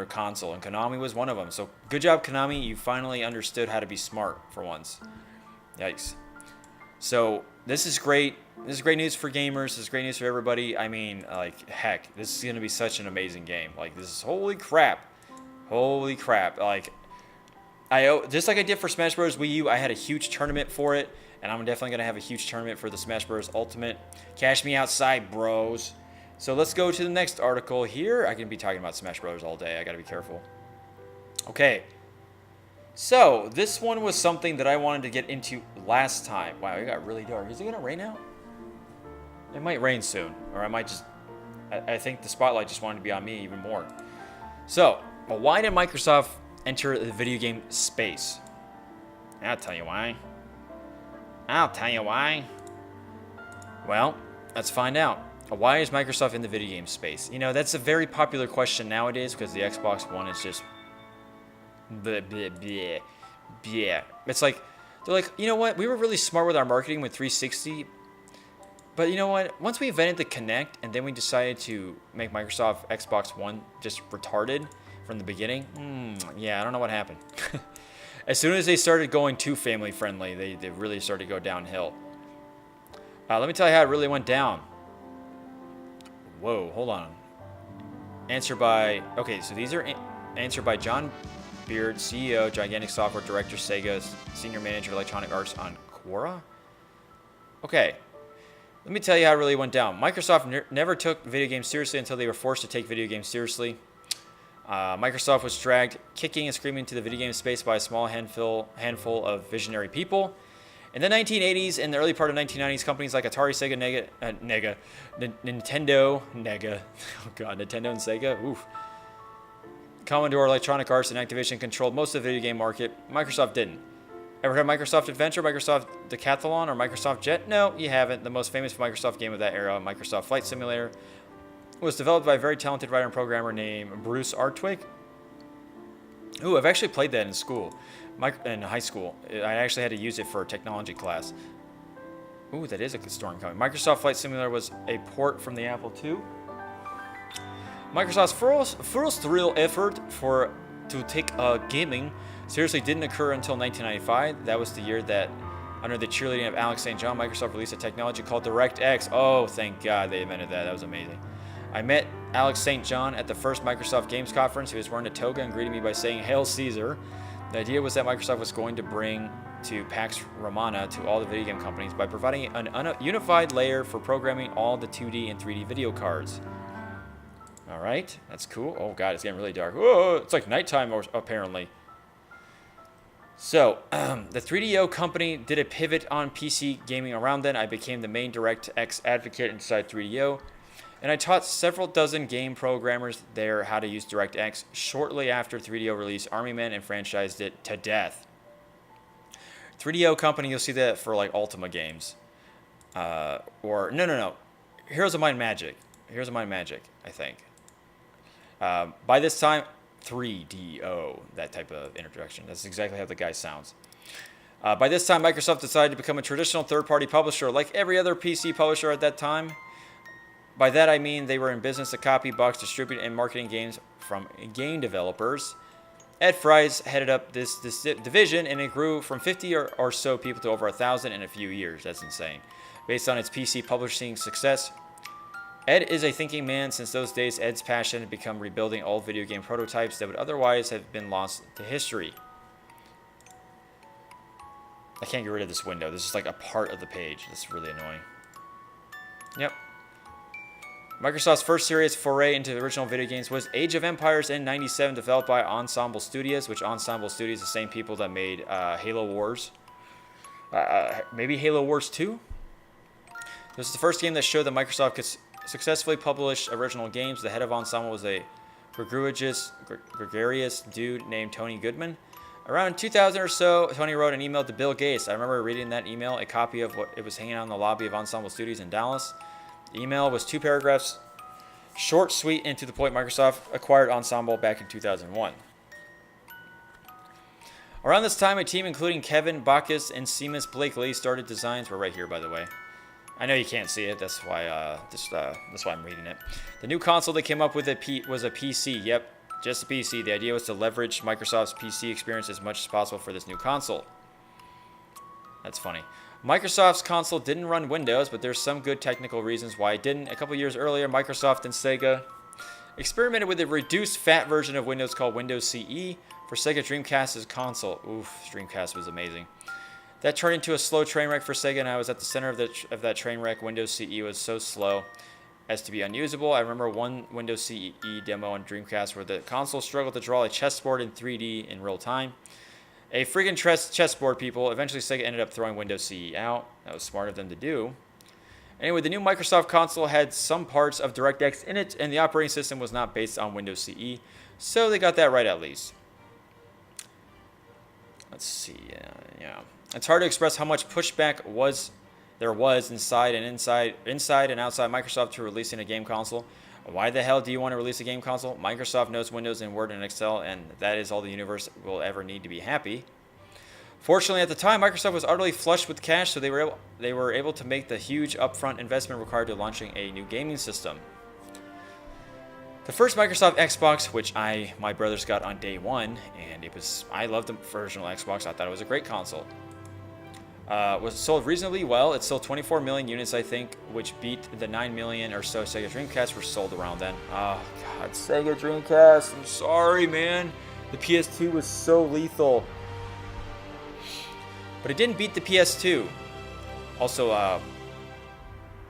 console, and Konami was one of them. So good job, Konami. You finally understood how to be smart for once. Yikes. So this is great. This is great news for gamers. This is great news for everybody. I mean, like, heck, this is going to be such an amazing game. Like, this is holy crap. Holy crap. Like, just like I did for Smash Bros. Wii U, I had a huge tournament for it, and I'm definitely going to have a huge tournament for the Smash Bros. Ultimate. Cash me outside, bros. So let's go to the next article here. I can be talking about Smash Brothers all day. I gotta be careful. Okay. So this one was something that I wanted to get into last time. Wow, it got really dark. Is it gonna rain out? It might rain soon, or I might just. I think the spotlight just wanted to be on me even more. So, why did Microsoft enter the video game space? I'll tell you why. Well, let's find out. Why is Microsoft in the video game space? That's a very popular question nowadays because the Xbox One is just bleh, bleh, bleh, bleh. It's like, they're like, you know what? We were really smart with our marketing with 360. But you know what? Once we invented the Kinect and then we decided to make Microsoft Xbox One just retarded from the beginning, yeah, I don't know what happened. As soon as they started going too family friendly, they really started to go downhill. Let me tell you how it really went down. Whoa, hold on. Okay, so these are answered by John Beard, CEO, Gigantic Software, Director, Sega, Senior Manager, Electronic Arts on Quora? Okay, let me tell you how it really went down. Microsoft never took video games seriously until they were forced to take video games seriously. Microsoft was dragged kicking and screaming to the video game space by a small handful of visionary people. In the 1980s and the early part of 1990s, companies like Atari, Sega, Nintendo, Nintendo and Sega, Commodore, Electronic Arts, and Activision controlled most of the video game market. Microsoft didn't. Ever heard of Microsoft Adventure, Microsoft Decathlon, or Microsoft Jet? No, you haven't. The most famous Microsoft game of that era, Microsoft Flight Simulator, was developed by a very talented writer and programmer named Bruce Artwig. I've actually played that in school. In high school. I actually had to use it for a technology class. That is a good story coming. Microsoft Flight Simulator was a port from the Apple II. Microsoft's first real effort to take gaming seriously didn't occur until 1995. That was the year that, under the cheerleading of Alex St. John, Microsoft released a technology called DirectX. Oh, thank God they invented that. That was amazing. I met Alex St. John at the first Microsoft Games Conference. He was wearing a toga and greeted me by saying, "Hail Caesar." The idea was that Microsoft was going to bring to Pax Romana to all the video game companies by providing an unified layer for programming all the 2D and 3D video cards. All right, that's cool. Oh God, it's getting really dark. Whoa, it's like nighttime apparently. So, the 3DO company did a pivot on PC gaming around then. I became the main DirectX advocate inside 3DO. And I taught several dozen game programmers there how to use DirectX. Shortly after 3DO released Army Men and franchised it to death. 3DO company, you'll see that for like Ultima games. No. Heroes of Might and Magic. Heroes of Might and Magic, I think. By this time, 3DO, that type of introduction. That's exactly how the guy sounds. By this time, Microsoft decided to become a traditional third-party publisher like every other PC publisher at that time. By that I mean they were in business to copy, box, distribute, and marketing games from game developers. Ed Fries headed up this division, and it grew from 50 or so people to over 1,000 in a few years. That's insane. Based on its PC publishing success, Ed is a thinking man. Since those days, Ed's passion had become rebuilding old video game prototypes that would otherwise have been lost to history. I can't get rid of this window. This is like a part of the page. This is really annoying. Yep. Microsoft's first serious foray into the original video games was Age of Empires in '97, developed by Ensemble Studios, which Ensemble Studios is the same people that made Halo Wars. Maybe Halo Wars 2? This is the first game that showed that Microsoft could successfully publish original games. The head of Ensemble was a gregarious dude named Tony Goodman. Around 2000 or so, Tony wrote an email to Bill Gates. I remember reading that email, a copy of what it was hanging out in the lobby of Ensemble Studios in Dallas. The email was 2 paragraphs, short, sweet, and to the point. Microsoft acquired Ensemble back in 2001. Around this time, a team including Kevin Bacchus and Seamus Blakely started designs. We're right here, by the way. I know you can't see it. That's why. That's why I'm reading it. The new console they came up with was a PC. Yep, just a PC. The idea was to leverage Microsoft's PC experience as much as possible for this new console. That's funny. Microsoft's console didn't run Windows, but there's some good technical reasons why it didn't. A couple years earlier, Microsoft and Sega experimented with a reduced fat version of Windows called Windows CE for Sega Dreamcast's console. Oof, Dreamcast was amazing. That turned into a slow train wreck for Sega, and I was at the center of that train wreck. Windows CE was so slow as to be unusable. I remember one Windows CE demo on Dreamcast where the console struggled to draw a chessboard in 3D in real time. A freaking chessboard, people. Eventually, Sega ended up throwing Windows CE out. That was smart of them to do. Anyway, the new Microsoft console had some parts of DirectX in it, and the operating system was not based on Windows CE, so they got that right at least. Let's see. Yeah. It's hard to express how much pushback there was inside and outside Microsoft to releasing a game console. Why the hell do you want to release a game console? Microsoft knows Windows and Word and Excel, and that is all the universe will ever need to be happy. Fortunately, at the time, Microsoft was utterly flush with cash, so they were able to make the huge upfront investment required to launching a new gaming system. The first Microsoft Xbox, which my brothers got on day one, and I loved the original Xbox. I thought it was a great console. Was sold reasonably well. It sold 24 million units, I think, which beat the 9 million or so Sega Dreamcast were sold around then. Oh, God, Sega Dreamcast. I'm sorry, man. The PS2 was so lethal. But it didn't beat the PS2. Also, I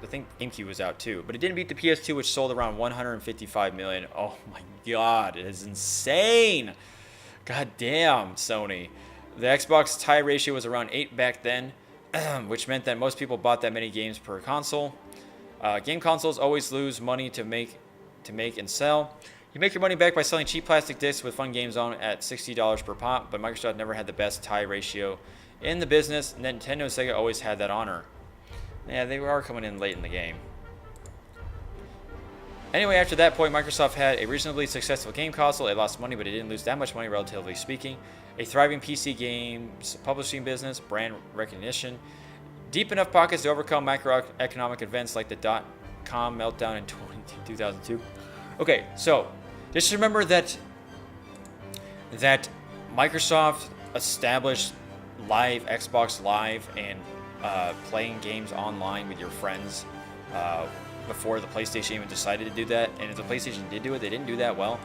think GameCube was out too. But it didn't beat the PS2, which sold around 155 million. Oh, my God. It is insane. God damn, Sony. The Xbox tie ratio was around 8 back then, which meant that most people bought that many games per console. Game consoles always lose money to make and sell. You make your money back by selling cheap plastic discs with fun games on at $60 per pop, but Microsoft never had the best tie ratio in the business. Nintendo and Sega always had that honor. Yeah, they are coming in late in the game. Anyway, after that point, Microsoft had a reasonably successful game console. It lost money, but it didn't lose that much money, relatively speaking. A thriving PC games publishing business, brand recognition, deep enough pockets to overcome macroeconomic events like the dot-com meltdown in 2002. Okay, so just remember that Microsoft established live Xbox Live and playing games online with your friends before the PlayStation even decided to do that. And if the PlayStation did do it, they didn't do that well.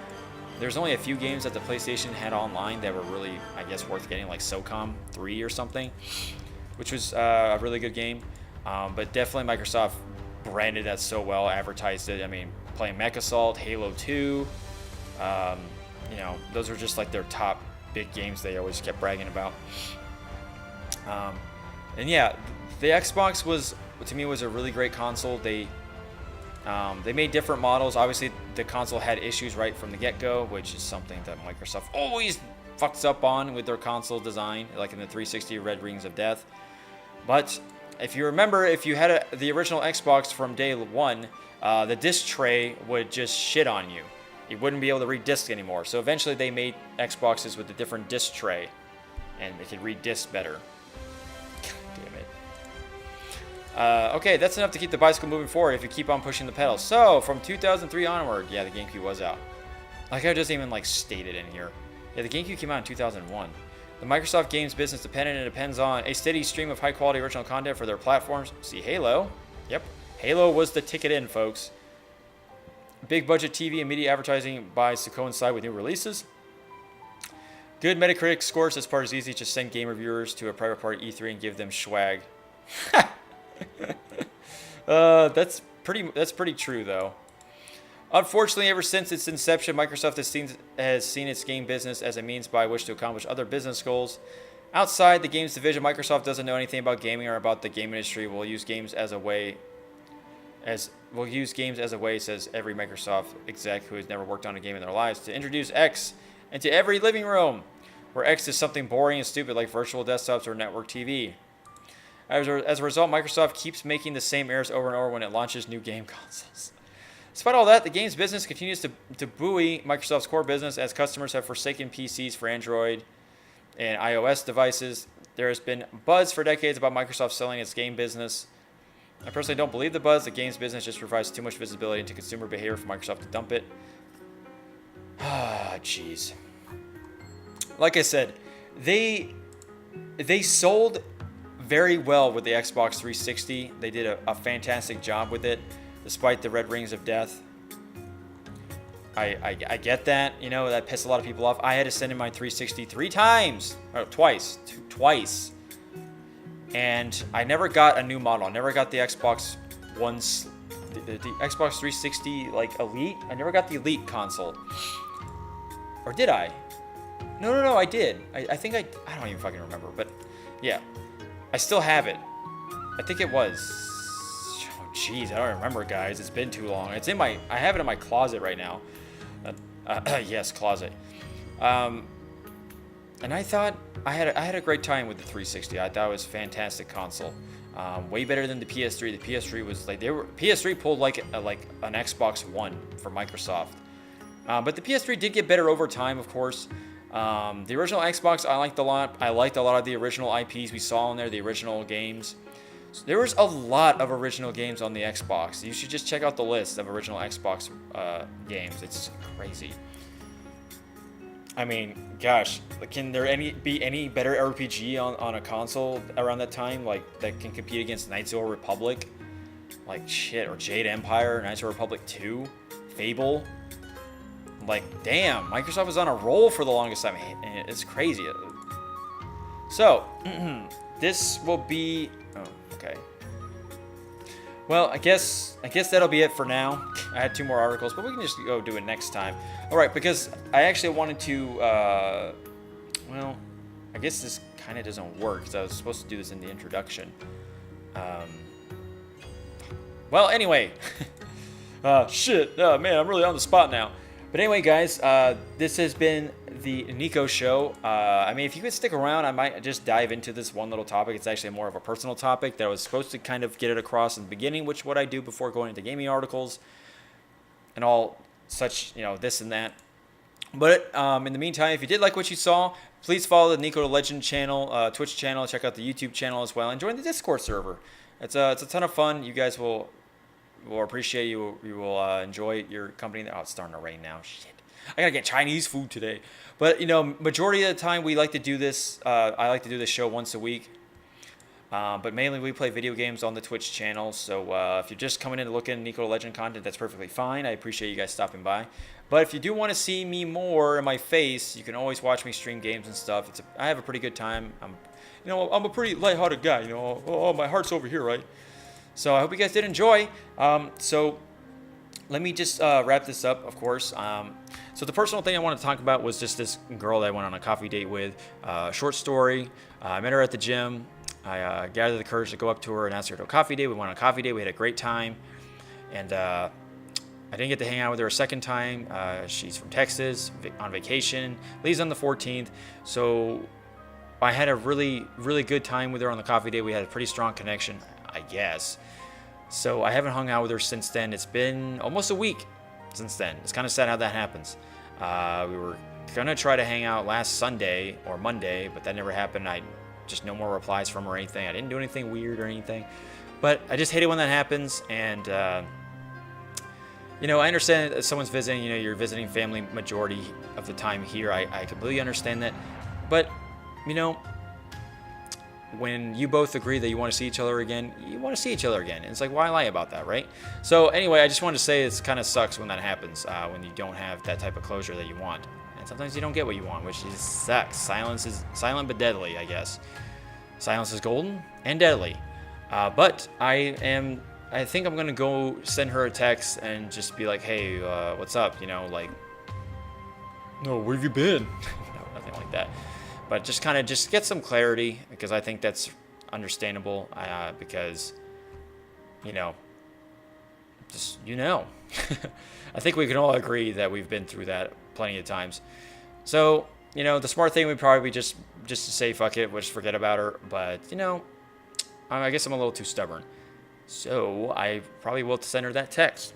There's only a few games that the PlayStation had online that were really, I guess, worth getting, like SOCOM 3 or something, which was a really good game. But definitely Microsoft branded that so well, advertised it. I mean, playing Mech Assault, Halo 2, those were just like their top big games they always kept bragging about. And yeah, the Xbox was a really great console. They made different models. Obviously, the console had issues right from the get-go, which is something that Microsoft always fucks up on with their console design, like in the 360 Red Rings of Death. But if you remember, if you had the original Xbox from day one, the disc tray would just shit on you. You wouldn't be able to read discs anymore. So eventually they made Xboxes with a different disc tray, and they could read discs better. Okay, that's enough to keep the bicycle moving forward if you keep on pushing the pedals. So, from 2003 onward, yeah, the GameCube was out. Like I just even stated in here. Yeah, the GameCube came out in 2001. The Microsoft games business depended and depends on a steady stream of high-quality original content for their platforms. See Halo. Yep. Halo was the ticket in, folks. Big budget TV and media advertising buys to coincide with new releases. Good Metacritic scores. This part is easy. Just send game reviewers to a private party E3 and give them swag. That's pretty true, though. Unfortunately, ever since its inception, Microsoft has seen its game business as a means by which to accomplish other business goals. Outside the games division, Microsoft doesn't know anything about gaming or about the game industry. We'll use games as a way, says every Microsoft exec who has never worked on a game in their lives, to introduce X into every living room, where X is something boring and stupid like virtual desktops or network TV. As a result, Microsoft keeps making the same errors over and over when it launches new game consoles. Despite all that, the games business continues to buoy Microsoft's core business as customers have forsaken PCs for Android and iOS devices. There has been buzz for decades about Microsoft selling its game business. I personally don't believe the buzz. The games business just provides too much visibility into consumer behavior for Microsoft to dump it. Ah, jeez. Like I said, they sold very well with the Xbox 360. They did a fantastic job with it. Despite the red rings of death. I get that, you know, that pissed a lot of people off. I had to send in my 360 twice. And I never got a new model. I never got the Xbox One's, the Xbox 360 like Elite. I never got the Elite console. Or did I? No, I did. I think I don't even fucking remember, but yeah. I still have it. I think it was. Jeez, I don't remember, guys. It's been too long. I have it in my closet right now. Yes, closet. And I thought I had a great time with the 360. I thought it was a fantastic console. Way better than the PS3. The PS3 was like PS3 pulled like an Xbox One for Microsoft. But the PS3 did get better over time, of course. The original Xbox I liked a lot. I liked a lot of the original IPs we saw in there, the original games. So there was a lot of original games on the Xbox. You should just check out the list of original Xbox games. It's crazy. I mean, gosh, can there be any better RPG on a console around that time, like that can compete against Knights of the Old Republic, like shit, or Jade Empire, Knights of the Republic 2, Fable? Like, damn, Microsoft was on a roll for the longest time. It's crazy. So, this will be. Oh, okay. Well, I guess that'll be it for now. I had 2 more articles, but we can just go do it next time. All right, because I actually wanted to. Well, I guess this kind of doesn't work because I was supposed to do this in the introduction. Well, anyway. Shit. Oh, man, I'm really on the spot now. But anyway, guys, this has been the NIKO Show. I mean, if you could stick around, I might just dive into this one little topic. It's actually more of a personal topic that I was supposed to kind of get it across in the beginning, which what I do before going into gaming articles and all such, you know, this and that. But in the meantime, if you did like what you saw, please follow the NikoTheLegend channel, Twitch channel. Check out the YouTube channel as well, and join the Discord server. It's a ton of fun. You guys will appreciate you. You will enjoy your company. Oh, it's starting to rain now. Shit. I gotta get Chinese food today. But you know, majority of the time we like to do this. I like to do this show once a week. But mainly we play video games on the Twitch channel. So if you're just coming in to look at NikoTheLegend content, that's perfectly fine. I appreciate you guys stopping by. But if you do want to see me more in my face, you can always watch me stream games and stuff. I have a pretty good time. I'm a pretty lighthearted guy. You know, oh, my heart's over here, right? So I hope you guys did enjoy. So let me just wrap this up, of course. So the personal thing I want to talk about was just this girl that I went on a coffee date with. Short story. I met her at the gym. I gathered the courage to go up to her and ask her to a coffee date. We went on a coffee date. We had a great time. And I didn't get to hang out with her a second time. She's from Texas, on vacation. Leaves on the 14th. So I had a really, really good time with her on the coffee date. We had a pretty strong connection, I guess. So I haven't hung out with her since then. It's been almost a week since then. It's kind of sad how that happens. We were going to try to hang out last Sunday or Monday, but that never happened. Just no more replies from her or anything. I didn't do anything weird or anything. But I just hate it when that happens. And you know, I understand that someone's visiting, you know, you're visiting family majority of the time here. I completely understand that. But, you know, when you both agree that you want to see each other again, you want to see each other again. And it's like, why lie about that, right? So anyway, I just wanted to say it kind of sucks when that happens, when you don't have that type of closure that you want. And sometimes you don't get what you want, which is sucks. Silence is silent but deadly, I guess. Silence is golden and deadly. But I think I'm going to go send her a text and just be like, hey, what's up? You know, like, no, where have you been? No, nothing like that. But just kind of just get some clarity, because I think that's understandable, because, you know, just, you know, I think we can all agree that we've been through that plenty of times. So, you know, the smart thing would probably be just to say, fuck it, we'll just forget about her. But, you know, I guess I'm a little too stubborn. So I probably will send her that text.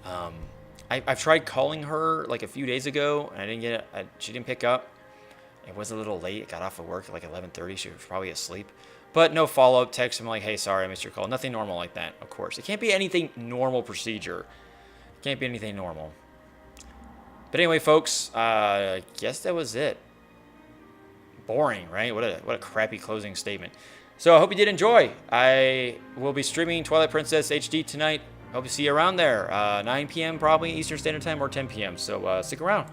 I've tried calling her like a few days ago, and I didn't get it. She didn't pick up. It was a little late. I got off of work at like 11:30. She was probably asleep. But no follow-up text. I'm like, hey, sorry, I missed your call. Nothing normal like that, of course. It can't be anything normal procedure. It can't be anything normal. But anyway, folks, I guess that was it. Boring, right? What a crappy closing statement. So I hope you did enjoy. I will be streaming Twilight Princess HD tonight. Hope to see you around there. 9 p.m. probably Eastern Standard Time, or 10 p.m. So stick around.